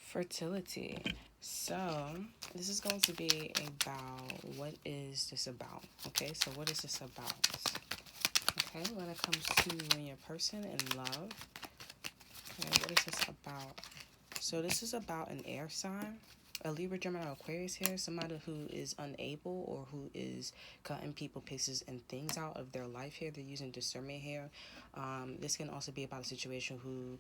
Fertility. So, this is going to be about what is this about? Okay, so what is this about? Okay, when it comes to you and your person and love, okay, what is this about? So, this is about an air sign, a Libra, Gemini, Aquarius here, somebody who is unable or who is cutting people, pieces, and things out of their life here. They're using discernment here. This can also be about a situation who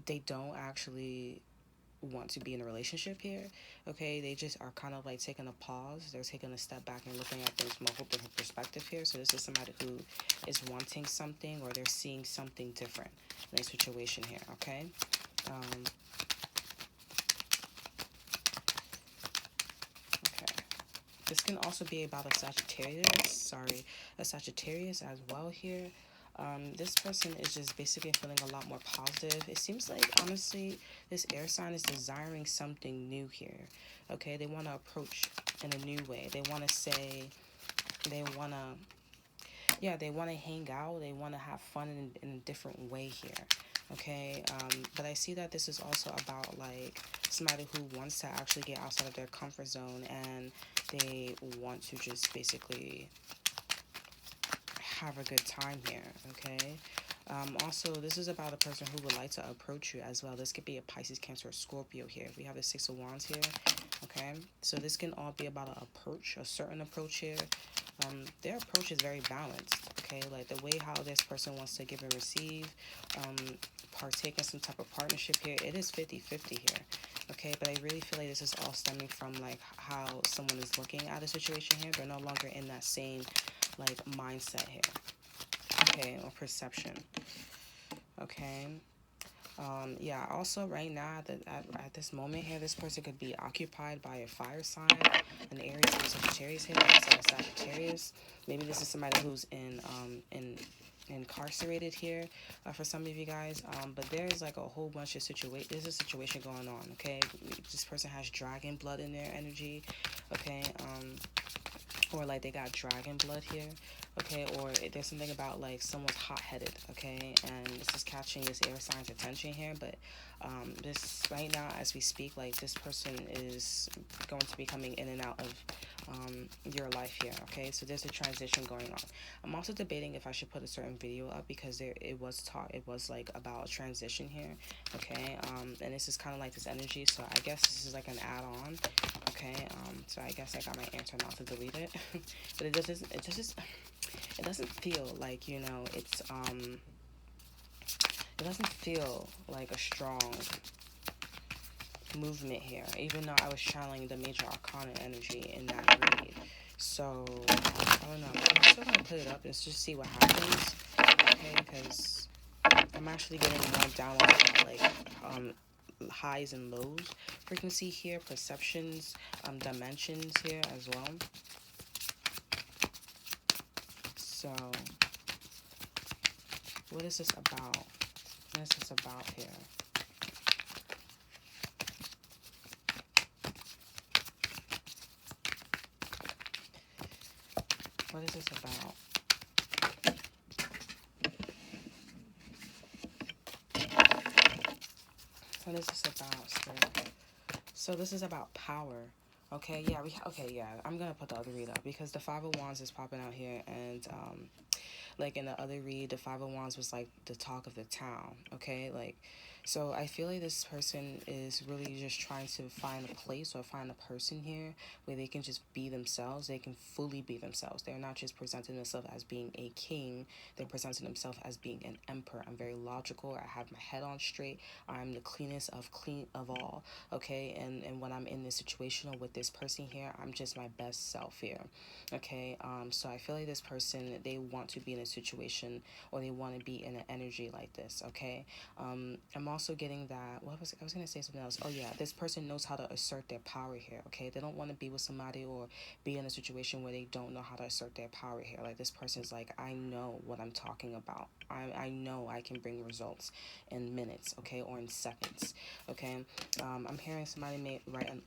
they don't actually want to be in a relationship here. Okay, they just are kind of like taking a pause. They're taking a step back and looking at things from a whole different perspective here. So this is somebody who is wanting something, or they're seeing something different in a situation here. Okay. Um, okay. This can also be about a Sagittarius. Sorry, a Sagittarius as well here. This person is just basically feeling a lot more positive. It seems like, honestly, this air sign is desiring something new here. Okay, they want to approach in a new way. They want to say, they want to, yeah, they want to hang out. They want to have fun in a different way here. Okay, but I see that this is also about like somebody who wants to actually get outside of their comfort zone, and they want to just basically have a good time here. Okay. Also, this is about a person who would like to approach you as well. This could be a Pisces, Cancer, or Scorpio here. We have the Six of Wands here. Okay, so this can all be about an approach, a certain approach here. Their approach is very balanced. Okay, like the way how this person wants to give and receive, um, partake in some type of partnership here. It is 50-50 here. Okay, but I really feel like this is all stemming from like how someone is looking at a situation here. They're no longer in that same like mindset here. Okay, or perception. Okay. Yeah, also right now at this moment here, this person could be occupied by a fire sign, an Aries or Sagittarius here, like a Sagittarius. Maybe this is somebody who's in incarcerated here for some of you guys. But there's like a whole bunch of situation. There's a situation going on. Okay, this person has dragon blood in their energy. Okay. Or like they got dragon blood here. Okay, or there's something about like someone's hot-headed. Okay, and this is catching this air sign's attention here. But this right now as we speak, like this person is going to be coming in and out of your life here. Okay, so there's a transition going on. I'm also debating if I should put a certain video up, because it was like about transition here. Okay, and this is kind of like this energy, so I guess this is like an add-on. Okay, so I guess I got my answer not to delete it. But it doesn't feel like, it doesn't feel like a strong movement here, even though I was channeling the major arcana energy in that read. So I don't know, I'm still gonna put it up and just see what happens. Okay, because I'm actually getting more downloads about like highs and lows frequency here, perceptions, dimensions here as well. So what is this about? What is this about here? What is this about? What is this about, Spirit? So this is about power. Okay, yeah, I'm gonna put the other read up because the Five of Wands is popping out here, and like in the other read, the Five of Wands was like the talk of the town. Okay, like, so I feel like this person is really just trying to find a place or find a person here where they can just be themselves. They can fully be themselves. They're not just presenting themselves as being a king. They're presenting themselves as being an emperor. I'm very logical. I have my head on straight. I'm the cleanest of clean of all. Okay, and when I'm in this situation or with this person here, I'm just my best self here. Okay, so I feel like this person, they want to be in a situation, or they want to be in an energy like this. Okay, I'm also getting that. I was gonna say something else. Oh yeah, this person knows how to assert their power here. Okay, they don't want to be with somebody or be in a situation where they don't know how to assert their power here. Like this person's like, I know what I'm talking about. I know I can bring results in minutes. Okay, or in seconds. Okay, I'm hearing somebody may write an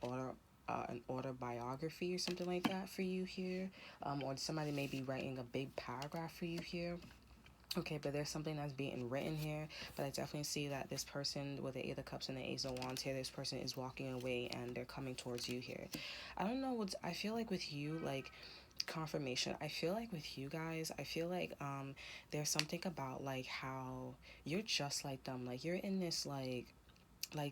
autobiography or something like that for you here, or somebody may be writing a big paragraph for you here. Okay, but there's something that's being written here. But I definitely see that this person with the Eight of Cups and the Ace of Wands here, this person is walking away and they're coming towards you here. I don't know what's, I feel like with you, like, confirmation. I feel like with you guys, I feel like there's something about like how you're just like them. Like you're in this like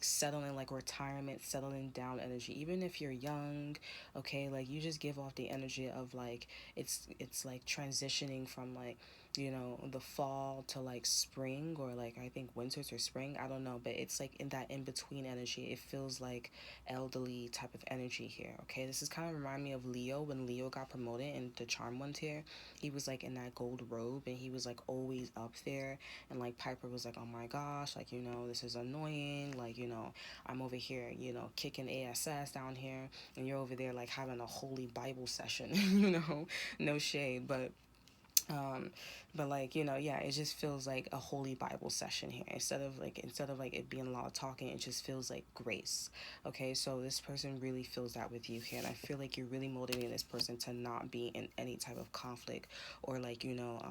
settling, like retirement, settling down energy, even if you're young. Okay, like you just give off the energy of like it's like transitioning from like, you know, the fall to like spring, or like I think winter to spring, I don't know, but it's like in that in between energy. It feels like elderly type of energy here. Okay, this is kind of remind me of Leo, when Leo got promoted in the charm ones here. He was like in that gold robe and he was like always up there, and like Piper was like, oh my gosh, like, you know, this is annoying, like, you know, I'm over here, you know, kicking ass down here, and you're over there like having a holy Bible session. You know, no shade, um but like, you know, yeah, it just feels like a holy Bible session here. Instead of like it being a lot of talking, it just feels like grace. Okay, so this person really feels that with you here, and I feel like you're really motivating this person to not be in any type of conflict, or like, you know,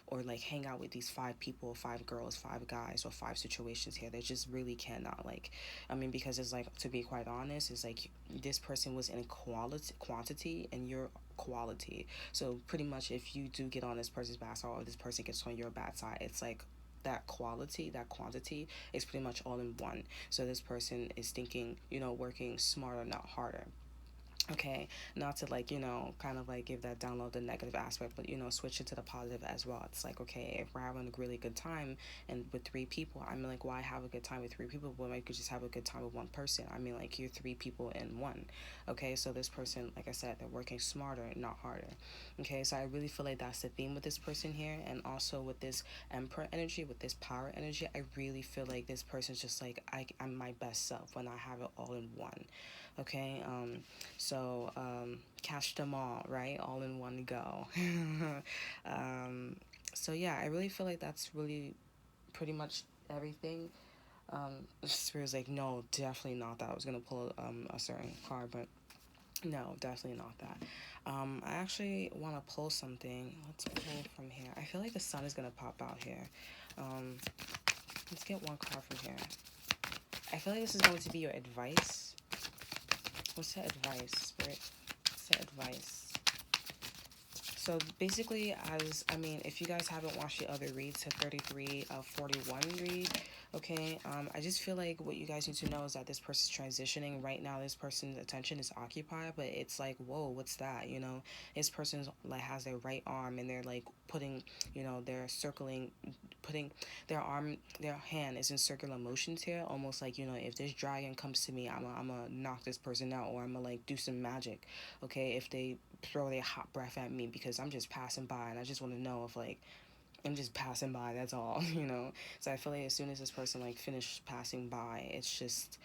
or like hang out with these five people, five girls, five guys, or five situations here. They just really cannot, like, I mean, because it's like, to be quite honest, it's like this person was in quantity and you're quality. So pretty much, if you do get on this person's bad side, or this person gets on your bad side, it's like that quality, that quantity is pretty much all in one. So this person is thinking, you know, working smarter, not harder. Okay, not to like, you know, kind of like give that download the negative aspect, but you know, switch it to the positive as well. It's like, okay, if we're having a really good time and with three people, I mean, like, why have a good time with three people when I could just have a good time with one person? I mean, like, you're three people in one. Okay, so this person, like I said, they're working smarter, not harder. Okay, so I really feel like that's the theme with this person here, and also with this Emperor energy, with this power energy, I really feel like this person's just like, I'm my best self when I have it all in one. Okay, catch them all, right? All in one go. um, so yeah, I really feel like that's really pretty much everything. Spirit's like, no, definitely not that. I was gonna pull a certain card, but no, definitely not that. I actually want to pull something. Let's pull from here. I feel like the sun is gonna pop out here. Um, let's get one card from here. I feel like this is going to be your advice. What's the advice, Spirit? What's the advice? So basically, as I mean, if you guys haven't watched the other reads, to 33 of 41 read, okay, I just feel like what you guys need to know is that this person's transitioning right now. This person's attention is occupied, but it's like, whoa, what's that? You know, this person's like has their right arm and they're like putting, you know, they're circling, putting their arm, their hand is in circular motions here, almost like, you know, if this dragon comes to me, I'm gonna knock this person out, or I'm gonna like do some magic. Okay, if they throw their hot breath at me, because I'm just passing by and I just want to know if like I'm just passing by, that's all. You know. So I feel like as soon as this person like finished passing by, it's just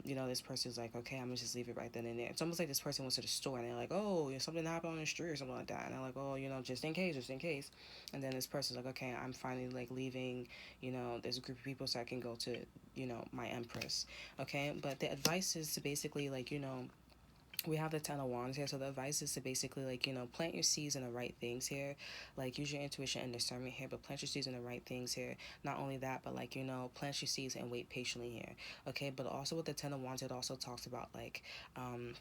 you know, this person's like, okay, I'm gonna just leave it right then and there. It's almost like this person went to the store and they're like, oh, something happened on the street or something like that, and they're like, oh, you know, just in case, just in case. And then this person's like, okay, I'm finally like leaving, you know, there's a group of people so I can go to, you know, my Empress. Okay, but the advice is to basically like, you know, we have the Ten of Wands here, so the advice is to basically like, you know, plant your seeds in the right things here, like use your intuition and discernment here, but plant your seeds in the right things here. Not only that, but like, you know, plant your seeds and wait patiently here. Okay, but also with the Ten of Wands, it also talks about like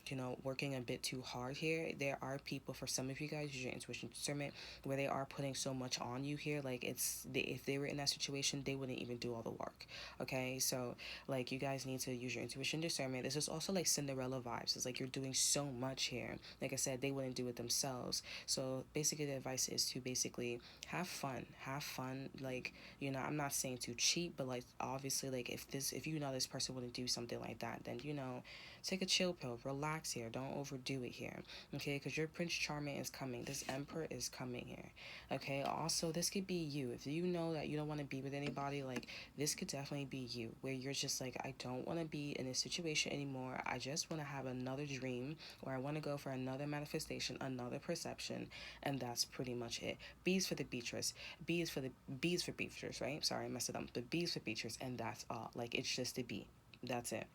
you know, working a bit too hard here. There are people, for some of you guys, use your intuition discernment, where they are putting so much on you here, like if they were in that situation, they wouldn't even do all the work. Okay, so like you guys need to use your intuition discernment. This is also like Cinderella vibes. It's like you're doing so much here. Like I said, they wouldn't do it themselves. So basically the advice is to basically have fun. Have fun. Like, you know, I'm not saying to cheat, but like obviously like if you know this person wouldn't do something like that, then you know, take a chill pill, relax here, don't overdo it here. Okay, because your Prince Charming is coming. This Emperor is coming here. Okay, also this could be you. If you know that you don't want to be with anybody, like this could definitely be you, where you're just like, I don't want to be in this situation anymore. I just want to have another dream, or I want to go for another manifestation, another perception, and that's pretty much it. B's for the Beatrice. B's for Beatrice, right? Sorry, I messed it up. The B's for Beatrice, and that's all. Like, it's just a B. That's it.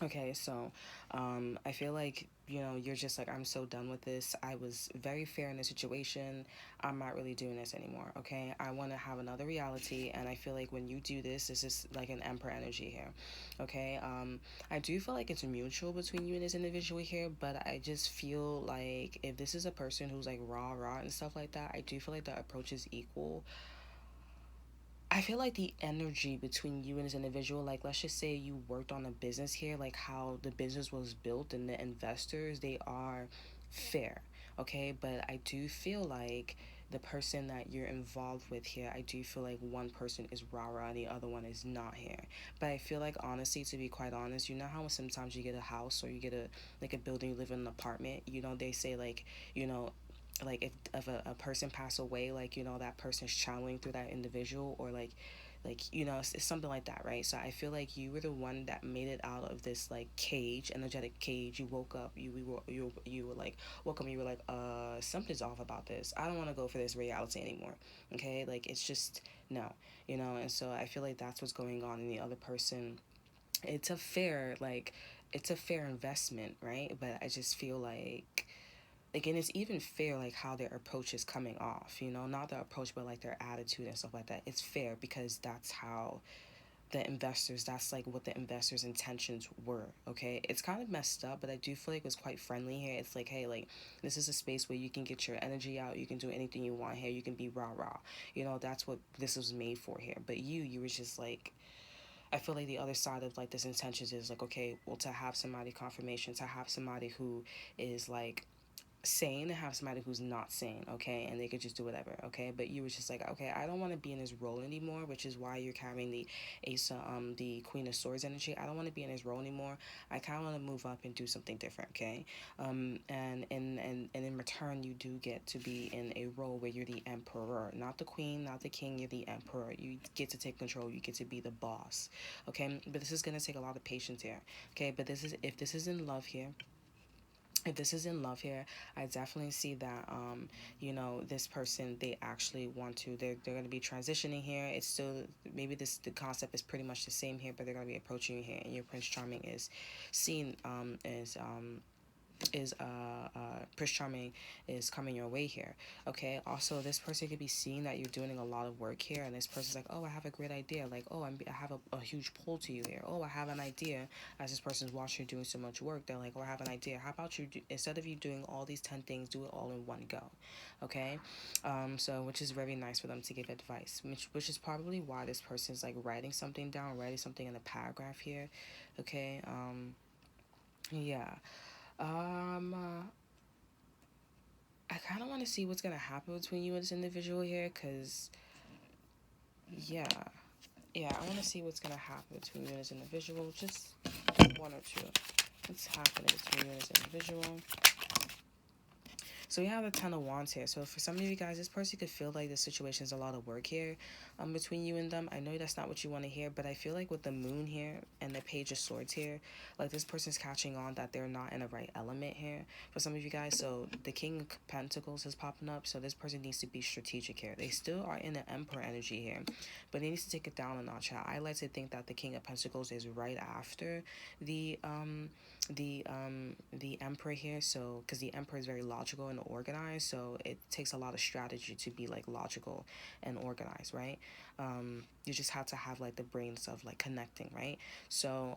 Okay, so I feel like, you're just like, I'm so done with this. I was very fair in the situation. I'm not really doing this anymore. Okay, I want to have another reality. And I feel like when you do this, this is like an emperor energy here. Okay, I do feel like it's mutual between you and this individual here, but I just feel like if this is a person who's like raw and stuff like that, I do feel like the approach is equal. I feel like the energy between you and this individual, like let's just say you worked on a business here, like how the business was built and the investors, they are fair, okay? But I do feel like the person that you're involved with here, I do feel like one person is rah and the other one is not here. But I feel like honestly, to be quite honest, you know how sometimes you get a house or you get a building, you live in an apartment, they say like, you know, like if a person pass away, like that person's channeling through that individual, or it's something like that, right? So I feel like you were the one that made it out of this like cage, energetic cage. You woke up, you were like woke up, and you were like, something's off about this. I don't want to go for this reality anymore. Okay, like it's just no, and so I feel like that's what's going on in the other person. It's a fair like it's a fair investment, right? But I just feel like, and it's even fair like how their approach is coming off, not their approach but like their attitude and stuff like that. It's fair because that's like what the investors intentions were. Okay, it's kind of messed up, but I do feel like it was quite friendly here. It's like, hey, like this is a space where you can get your energy out, you can do anything you want here, you can be rah, that's what this was made for here. But you were just like, I feel like the other side of like this intentions is like, okay, well, to have somebody confirmation, to have somebody who is like sane, and have somebody who's not sane, okay, and they could just do whatever, okay. But you were just like, okay, I don't want to be in this role anymore, which is why you're carrying the the Queen of Swords energy. I don't want to be in this role anymore. I kind of want to move up and do something different, okay. And in return, you do get to be in a role where you're the emperor, not the queen, not the king. You're the emperor. You get to take control. You get to be the boss, okay. But this is gonna take a lot of patience here, okay. But this is if this is in love here, I definitely see that this person, they actually want to, they're going to be transitioning here. It's still, maybe the concept is pretty much the same here, but they're going to be approaching you here, and your Prince Charming is seen Prince Charming is coming your way here. Okay. Also, this person could be seeing that you're doing a lot of work here, and this person's like, oh, I have a great idea. Like, oh, I have a huge pull to you here. Oh, I have an idea. As this person's watching you doing so much work, they're like, oh, I have an idea. How about instead of you doing all these 10 things, do it all in one go. Okay. So which is very nice for them to give advice, which is probably why this person's like writing something down, writing something in a paragraph here. Okay. Yeah. Um. I kind of want to see what's going to happen between you and this individual here, because, yeah. Yeah, I want to see what's going to happen between you and this individual. Just one or two. What's happening between you and this individual? So we have the Ten of Wands here. So for some of you guys, this person could feel like the situation is a lot of work here between you and them. I know that's not what you want to hear, but I feel like with the Moon here and the Page of Swords here, like this person's catching on that they're not in the right element here for some of you guys. So the King of Pentacles is popping up. So this person needs to be strategic here. They still are in the Emperor energy here, but they need to take it down a notch. I like to think that the King of Pentacles is right after the the Emperor here. So because the Emperor is very logical and organized, so it takes a lot of strategy to be like logical and organized, right? You just have to have like the brains of like connecting, right? So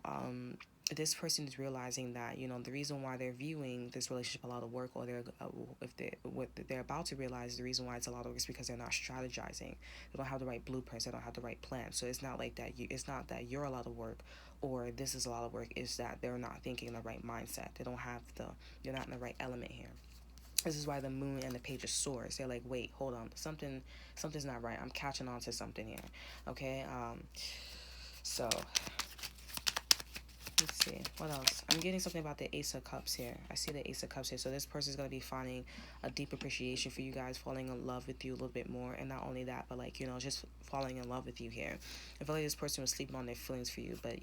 this person is realizing that the reason why they're viewing this relationship a lot of work, or they're if they what they're about to realize the reason why it's a lot of work is because they're not strategizing. They don't have the right blueprints. They don't have the right plan. So it's not like that. It's not that you're a lot of work, or this is a lot of work. Is that they're not thinking the right mindset. They don't have you're not in the right element here. This is why the Moon and the Page of Swords, they're like, wait, hold on, something's not right. I'm catching on to something here. Okay. So let's see what else. I'm getting something about the Ace of Cups here. I see the Ace of Cups here. So this person is going to be finding a deep appreciation for you guys, falling in love with you a little bit more. And not only that, but like just falling in love with you here. I feel like this person was sleeping on their feelings for you, but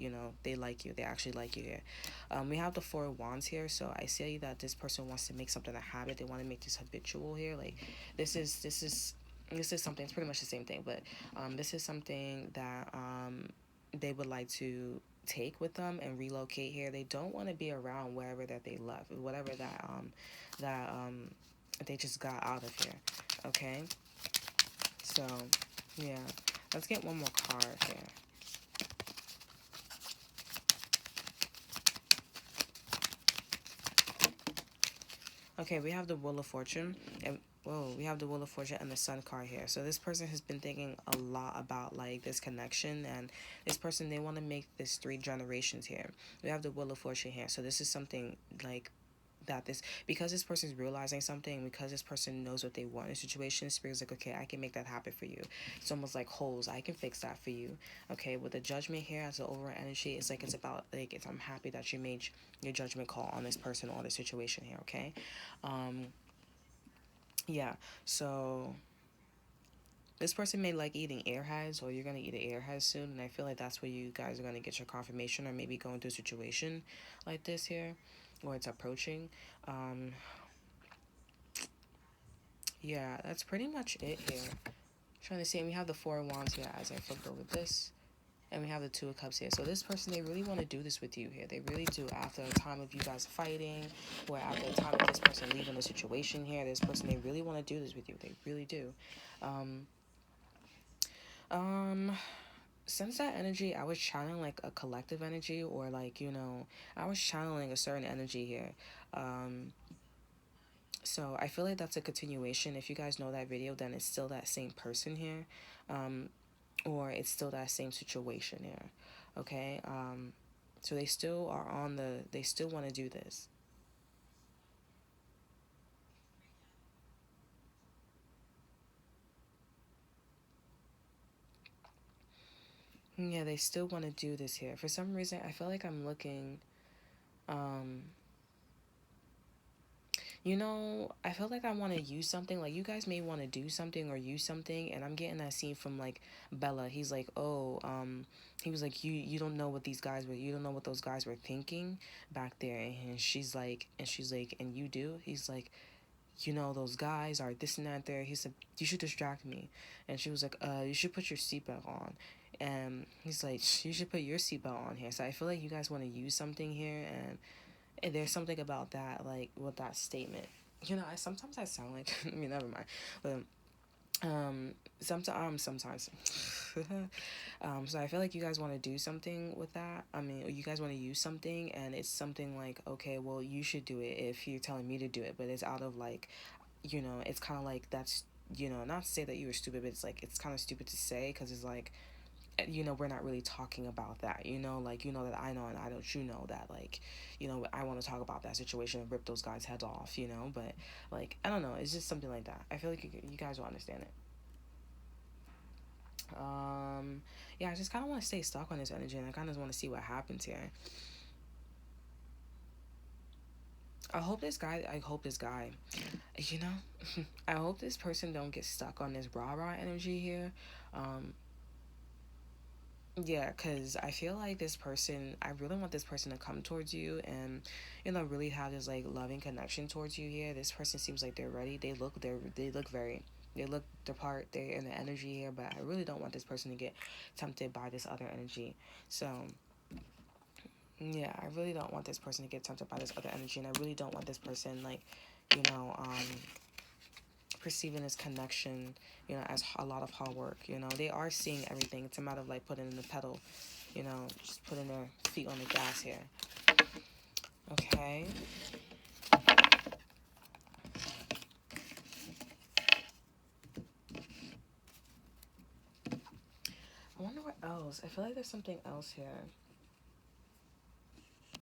they like you. They actually like you here. We have the Four of Wands here. So I see that this person wants to make something a habit. They want to make this habitual here. Like this is something. It's pretty much the same thing, but this is something that they would like to take with them and relocate here. They don't want to be around wherever that they left, whatever that they just got out of here. Okay, so yeah, let's get one more card here. Okay, we have the Wheel of Fortune, and whoa, we have the Wheel of Fortune and the Sun card here. So this person has been thinking a lot about like this connection, and this person, they want to make this 3 generations here. We have the Wheel of Fortune here, so this is something like that this, because this person is realizing something, because this person knows what they want in a situation, spirit's like, okay, I can make that happen for you. It's almost like holes, I can fix that for you. Okay, with the Judgment here as the overall energy, it's like, it's about like, I'm happy that you made your judgment call on this person or this situation here. Okay, um yeah, so this person may like eating airheads, or you're gonna eat an airhead soon, and I feel like that's where you guys are gonna get your confirmation, or maybe going through a situation like this here, or it's approaching. um Yeah, that's pretty much it here. Trying to see, and we have the Four of Wands here as I flipped over this. And we have the Two of Cups here. So this person, they really want to do this with you here. They really do. After a time of you guys fighting, or after a time of this person leaving the situation here, this person, they really want to do this with you. They really do. Um, um, since that energy, I was channeling like a collective energy, or like, I was channeling a certain energy here. Um, So I feel like that's a continuation. If you guys know that video, then it's still that same person here, um, or it's still that same situation here. Okay. So they still are on the. They still want to do this. Yeah, they still want to do this here. For some reason, I feel like I'm looking. Um, I feel like I want to use something. Like, you guys may want to do something or use something, and I'm getting that scene from like Bella. He's like, oh, he was like, you don't know what these guys were. You don't know what those guys were thinking back there. And she's like, and you do. He's like, those guys are this and that there. He said, you should distract me. And she was like, you should put your seatbelt on. And he's like, you should put your seatbelt on here. So I feel like you guys want to use something here, and there's something about that, like with that statement. I sound like I mean, never mind. But sometimes. So I feel like you guys want to do something with that. I mean, you guys want to use something, and it's something like, okay, well, you should do it if you're telling me to do it. But it's out of like, it's kind of like that's, not to say that you were stupid, but it's like, it's kind of stupid to say, because it's like, we're not really talking about that, like, that I know and I don't, that, like, I want to talk about that situation and rip those guys' heads off, but like, I don't know, it's just something like that. I feel like you guys will understand it. Yeah, I just kind of want to stay stuck on this energy, and I kind of want to see what happens here. I hope this guy, you know, I hope this person don't get stuck on this rah-rah energy here. um Yeah, because I feel like this person, I really want this person to come towards you, and, really have this like loving connection towards you here. This person seems like they're ready. They look the part. They're in the energy here, but I really don't want this person to get tempted by this other energy. So yeah, I really don't want this person to get tempted by this other energy, and I really don't want this person, like, you know, um, perceiving this connection, as a lot of hard work. They are seeing everything. It's a matter of like putting in the pedal, just putting their feet on the gas here. Okay. I wonder what else. I feel like there's something else here.